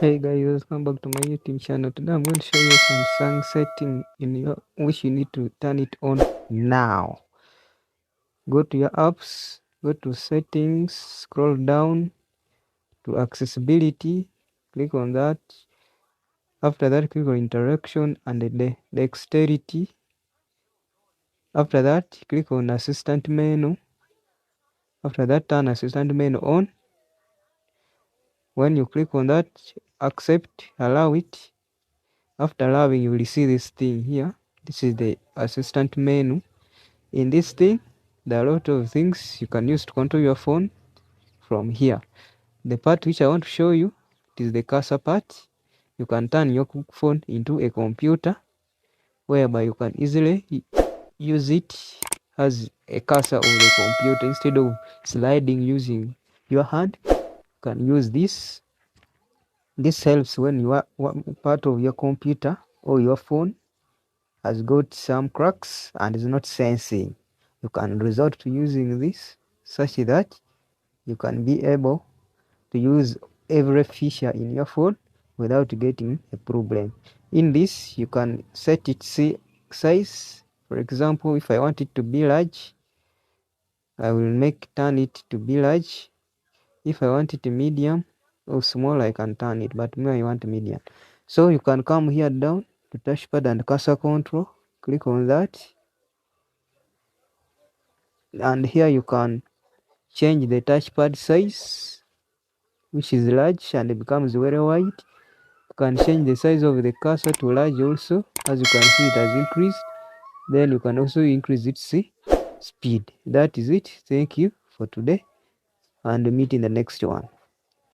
Hey guys, welcome back to my YouTube channel. Today I'm going to show you some Samsung setting in your which you need to turn it on now. Go to your apps, go to settings, scroll down to accessibility, click on that. After that, click on interaction and the dexterity. After that, click on assistant menu. After that, turn assistant menu on. When you click on that, accept, allow it. After allowing, you will see this thing here. This is the assistant menu. In this thing, there are a lot of things you can use to control your phone from here. The part which I want to show you is the cursor part. You can turn your phone into a computer whereby you can easily use it as a cursor of the computer. Instead of sliding using your hand, you can use this. This helps when you are part of your computer or your phone has got some cracks and is not sensing. You can resort to using this such that you can be able to use every feature in your phone without getting a problem. In this, you can set its size. For example, if I want it to be large, I will turn it to be large. If I want it medium or small, I can turn it, but me I want medium. So you can come here down to touchpad and cursor control, click on that, and here you can change the touchpad size, which is large and it becomes very wide. You can change the size of the cursor to large also. As you can see, it has increased. Then you can also increase its speed. That is it. Thank you for today and meet in the next one.